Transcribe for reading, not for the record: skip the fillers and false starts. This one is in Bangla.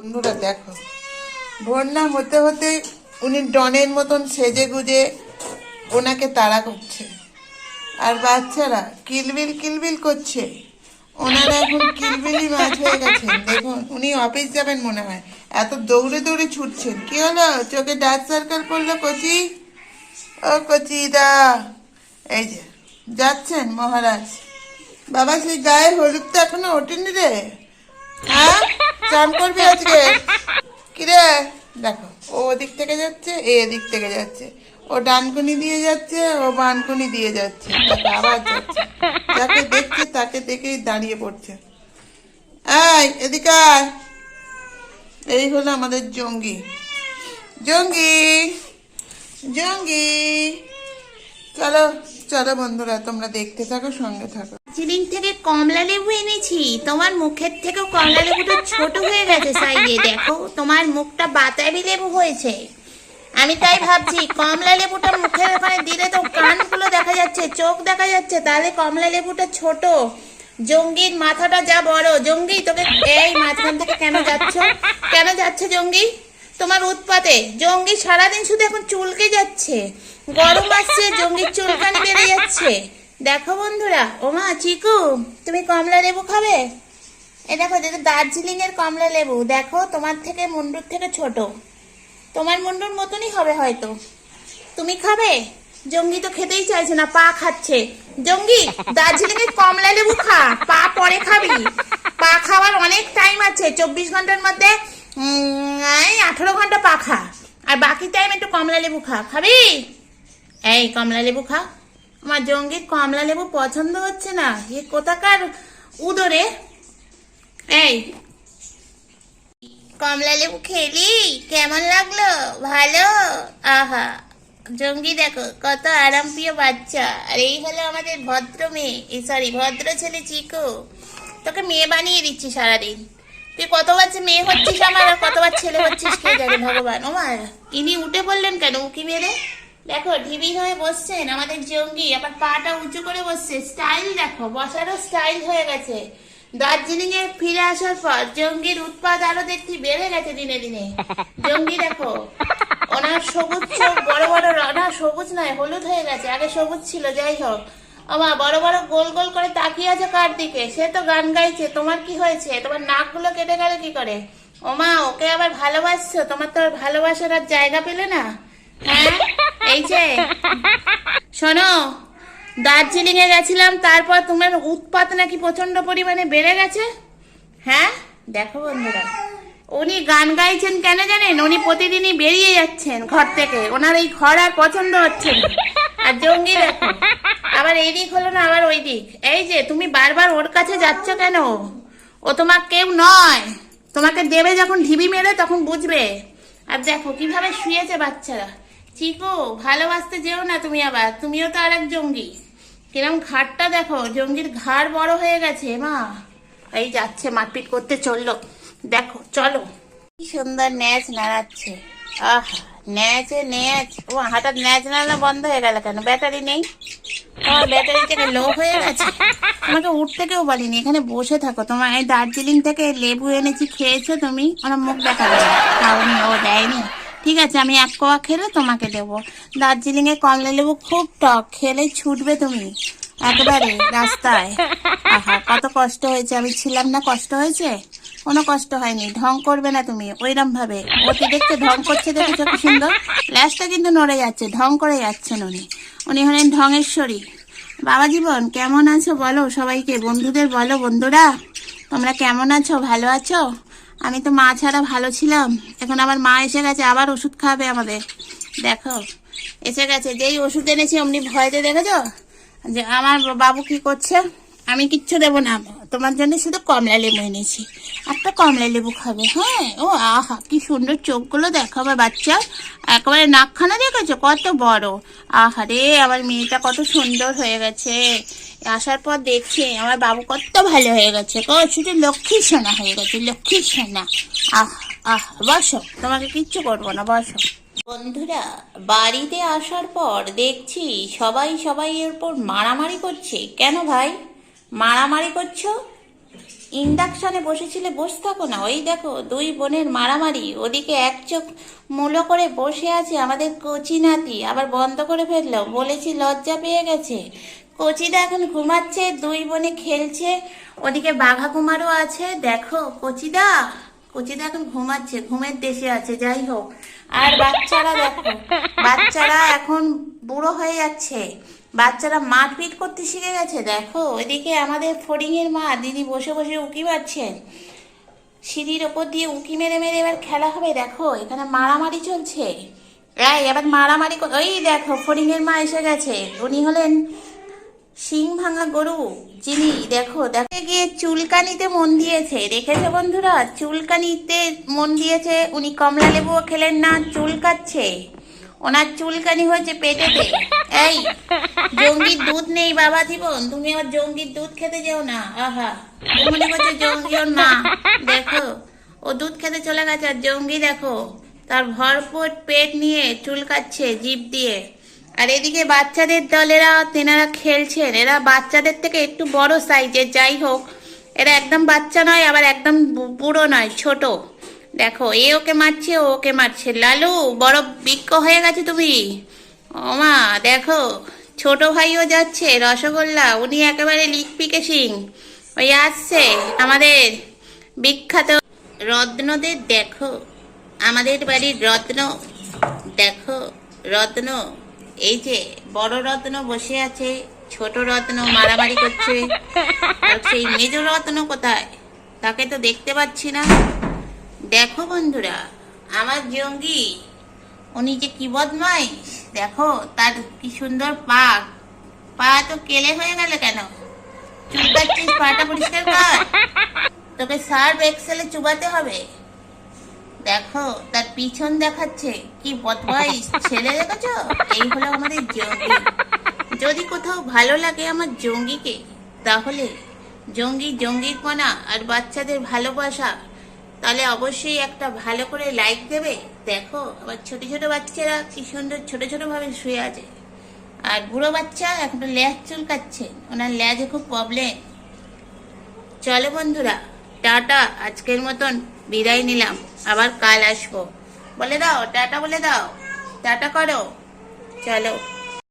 বন্ধুরা দেখো, ভোর না হতে হতে উনি ডনের মতন সেজে গুজে ওনাকে তাড়া করছে, আর বাচ্চারা কিলবিল কিলবিল করছে। ওনারা এখন কিলবিলি মাছ হয়ে গেছেন। দেখুন, উনি অফিস যাবেন মনে হয়, এত দৌড়ে দৌড়ে ছুটছেন। কি হলো, চোখে ডার্ক সার্কেল পড়লো কচি? ও কচি দা, এই যে যাচ্ছেন মহারাজ। বাবা, সেই গায়ে হলুদটা এখনো ওঠেনি রে? হ্যাঁ, চান করবি আজকে? কিরে দেখো, ও ওদিক থেকে যাচ্ছে, এ এদিক থেকে যাচ্ছে। ও ডানকুনি দিয়ে যাচ্ছে, ও বানকুনি দিয়ে যাচ্ছে। দেখো, আবার যাচ্ছে। যাকে দেখছে তাকে দেখেই দাঁড়িয়ে পড়ছে। এই এদিকে আয়। এই হলো আমাদের জঙ্গি। জঙ্গি জঙ্গি, চলো চলো বন্ধুরা, তোমরা দেখতে থাকো, সঙ্গে থাকো। দার্জিলিং থেকে কমলা লেবু এনেছি। তোমার মুখের থেকেও কমলা লেবুটা ছোট হয়ে গেছে সাইডে। দেখো, তোমার মুখটা বাতাবি লেবু হয়েছে। আমি তাই ভাবছি কমলা লেবুটা মুখের ওখানে দিলে তো কানগুলো দেখা যাচ্ছে, চোখ দেখা যাচ্ছে, তাহলে কমলা লেবুটা ছোট। জঙ্গির মাথাটা যা বড়। জঙ্গি, তোকে এই মাঝখান থেকে কেন যাচ্ছে জঙ্গি? তোমার উৎপাতে জঙ্গি সারাদিন শুধু এখন চুলকে যাচ্ছে। গরম আসছে, জঙ্গির চুলকানি বেড়ে যাচ্ছে। দেখো বন্ধুরা, ওমা চিকু, তুমি কমলা লেবু খাবে? এ দেখো, যেটা দার্জিলিং এর কমলা লেবু। দেখো, তোমার থেকে মুন্ডুর থেকে ছোট, তোমার মুন্ডুর মতনই হবে হয়তো। তুমি খাবে? জঙ্গি তো খেতেই চাইছে না, পা খাচ্ছে। জঙ্গি, দার্জিলিং এর কমলা লেবু খা, পা পরে খাবি। পা খাওয়ার অনেক টাইম আছে, 24 ঘন্টার মধ্যে 18 ঘন্টা পা খা, আর বাকি টাইম একটু কমলা লেবু খা। খাবি? এই কমলা লেবু খা। আমার জঙ্গির কমলা লেবু পছন্দ হচ্ছে না। এ কোথাকার উদরে? এই কমলা লেবু খেলি? কেমন লাগলো? ভালো? আহা, জঙ্গি দেখো কত আরামপ্রিয় বাচ্চা। আর এই হলো আমাদের ভদ্র মেয়ে, সরি ভদ্র ছেলে চিকু। তোকে মেয়ে বানিয়ে দিচ্ছি সারাদিন। তুই কতবার যে মেয়ে হচ্ছিস আমার, আর কতবার ছেলে হচ্ছিস কে জানে ভগবান। ও মা, ইনি উঠে পড়লেন কেন উকি মেরে? দেখো, ঢিবি হয়ে বসছেন আমাদের জঙ্গি, আবার পাটা উঁচু করে বসছে। স্টাইল দেখো, বসারও স্টাইল হয়ে গেছে। দার্জিলিং এ ফিরে আসার পর জঙ্গির উৎপাদ আরো দেখছি বেড়ে গেছে দিনে দিনে। জঙ্গি দেখো, ওনার সবুজ চোখ বড় বড়, না সবুজ নয়, হলুদ হয়ে গেছে। আগে সবুজ ছিল, যাই হোক। আমা বড় বড় গোল গোল করে তাকিয়ে আছে কার দিকে? সে তো গান গাইছে। তোমার কি হয়েছে? তোমার নাকগুলো কেটে গেল কি করে? ওমা, ওকে আবার ভালোবাসছো? তোমার তো আর ভালোবাসার আর জায়গা পেলে না। হ্যাঁ, এই যে শোনো, দার্জিলিং এ গেছিলাম, তারপর তোমার উৎপাত নাকি প্রচন্ড পরিমাণে বেড়ে গেছে। হ্যাঁ, দেখো বন্ধুরা, উনি গান গাইছেন কেন জানেন? উনি প্রতিদিনই বেরিয়ে যাচ্ছেন ঘর থেকে, ওনার এই ঘর আর পছন্দ হচ্ছে না। আর জঙ্গি দেখো, আবার এই দিক হলো না, আবার ওই দিক। এই যে তুমি বারবার ওর কাছে যাচ্ছ কেন? ও তোমার কেউ নয়। তোমাকে দেবে যখন ঢিবি মেরে, তখন বুঝবে। আর দেখো কিভাবে শুয়েছে বাচ্চারা। চিকু, ভালোবাসতে যেও না তুমি আবার, তুমিও তো আর এক জঙ্গি। কিরম ঘাড়টা দেখো, জঙ্গির ঘাড় বড় হয়ে গেছে। মা, এই যাচ্ছে, মারপিট করতে চললো। দেখো, চলো। কি সুন্দর ন্যাচ নাড়াচ্ছে। আহা, ন্যাচে ন্যাচ। ও হঠাৎ ন্যাচ নাড়ানো বন্ধ হয়ে গেল কেন? ব্যাটারি নেই? তোমার ব্যাটারি থেকে লো হয়ে গেছে? তোমাকে উঠতে কেউ বলিনি, এখানে বসে থাকো। তোমার এই দার্জিলিং থেকে লেবু এনেছি, খেয়েছো তুমি? ওরা মুখ দেখাবে না, খাওনি, ও দেয়নি। ঠিক আছে, আমি এক কোয়া খেলে তোমাকে দেবো। দার্জিলিং এর কমলা লেবু খুব টক, খেলে ছুটবে তুমি একেবারে রাস্তায়। আহা, কত কষ্ট হয়েছে। আমি ছিলাম না, কষ্ট হয়েছে? কোনো কষ্ট হয়নি। ঢং করবে না তুমি ওইরকম ভাবে। ওকে দেখতে ঢং করছে, দেখেছো কি সুন্দর? ল্যাসটা কিন্তু নড়ে যাচ্ছে, ঢং করে যাচ্ছেন উনি। উনি হলেন ঢঙেশ্বরী। বাবা জীবন, কেমন আছো বলো সবাইকে, বন্ধুদের বলো। বন্ধুরা, তোমরা কেমন আছো? ভালো আছো? আমি তো মা ছাড়া ভালো ছিলাম, এখন আবার মা এসে গেছে, আবার ওষুধ খাওয়াবে আমাদের। দেখো, এসে গেছে। যেই ওষুধ এনেছি অমনি ভয়তে, দেখেছো যে আমার বাবু কি করছে? আমি কিচ্ছু দেবো না, তোমার জন্য শুধু কমলা লেবু এনেছি, একটা কমলা লেবু খাবে। হ্যাঁ, ও আহা, কি সুন্দর চোখগুলো দেখাবে বাচ্চা। একেবারে নাকখানা দেখেছো কত বড়? আহা রে, আমার মেয়েটা কত সুন্দর হয়ে গেছে। আসার পর দেখছি আমার বাবু কত ভালো হয়ে গেছে, শুধু লক্ষ্মী সোনা হয়ে গেছে, লক্ষ্মী সোনা। আহ আহ, বসো, তোমাকে কিচ্ছু করবো না, বসো। বন্ধুরা, বাড়িতে আসার পর দেখছি সবাই সবাই এর উপর মারামারি করছে। কেন ভাই মারামারি করছো? ইন্ডাকশনে বসেছিলে, বসে থাকো না। ওই দেখো দুই বোনের মারামারি, ওদিকে এক চোখ মুলো করে বসে আছে আমাদের কচি নাতি, আবার বন্ধ করে ফেললো, বলেছি লজ্জা পেয়ে গেছে। কচিদা এখন ঘুমাচ্ছে, দুই বোনে খেলছে, ওদিকে বাঘা কুমারও আছে। দেখো কচিদা, কচিদা এখন ঘুমাচ্ছে, ঘুমের দেশে আছে। যাই হোক, আর বাচ্চারা দেখো, বাচ্চারা এখন বুড়ো হয়ে যাচ্ছে, বাচ্চারা মারপিট করতে শিখে গেছে। দেখো ওইদিকে আমাদের ফড়িং এর মা দিদি বসে বসে উকি মারছেন, সিঁড়ির ওপর দিয়ে উকি মেরে মেরে এবার খেলা হবে। দেখো এখানে মারামারি চলছে, এই এবার মারামারি ওই দেখো ফড়িং এর মা এসে গেছে, উনি হলেন শিং ভাঙা গরু যিনি। দেখো দেখে গিয়ে চুলকানিতে মন দিয়েছে, দেখেছো বন্ধুরা, চুলকানিতে মন দিয়েছে। উনি কমলা লেবুও খেলেন না, চুলকাচ্ছে, ওনার চুলকানি হয়েছে পেটেতে। এই জঙ্গির দুধ নেই বাবা জীবন, তুমি আবার জঙ্গির দুধ খেতে যেও না। আহা, ও মনে করছে জঙ্গি ওর মা। দেখো ও দুধ খেতে চলে গেছে, আর জঙ্গি দেখো তার ভরপুর পেট নিয়ে চুলকাচ্ছে জিভ দিয়ে। আর এদিকে বাচ্চাদের দলেরা তেনারা খেলছেন, এরা বাচ্চাদের থেকে একটু বড় সাইজের। যাই হোক, এরা একদম বাচ্চা নয়, আবার একদম বুড়ো নয়, ছোট। দেখো এ ওকে মারছে, ও ওকে মারছে। লালু বড় বিক্ক হয়ে গেছে তুমি। ওমা দেখো ছোট ভাইও যাচ্ছে, রসগোল্লা, উনি একেবারে লিকপিকে সিং। ওই আসছে আমাদের বিখ্যাত রত্নদের। দেখো আমাদের বাড়ির রত্ন, দেখো রত্ন, এই যে বড় রত্ন বসে আছে, ছোট রত্ন মারামারি করছে। আর সেই মেজ রত্ন কোথায়, তাকে তো দেখতে পাচ্ছি না। দেখো বন্ধুরা, আমার জঙ্গি, উনি যে কি বদমাইশ, দেখো তার কি সুন্দর পা, পা তো কেলে হয়ে গেল কেন? চুলকাচ্ছিস, পাটা পরিষ্কার কর, তোকে সার্ফ এক্সেলে চুবাতে হবে। দেখো তার পিছন দেখাচ্ছে, কি বদমাইশ ছেলে, দেখেছো? এই হলো আমাদের জঙ্গি। যদি কোথাও ভালো লাগে আমার জঙ্গিকে, তাহলে জঙ্গিপনা আর বাচ্চাদের ভালোবাসা, তাহলে অবশ্যই একটা ভালো করে লাইক দেবে। দেখো আবার ছোট ছোট বাচ্চারা কি সুন্দর ছোট ছোট ভাবে শুয়ে আছে, আর বুড়ো বাচ্চা এখন ল্যাজ চুলকাচ্ছে, ওনার ল্যাজে খুব প্রবলেম। চলো বন্ধুরা, টাটা, আজকের মতন বিদায় নিলাম, আবার কাল আসবো। বলে দাও টাটা, বলে দাও টাটা করো, চলো।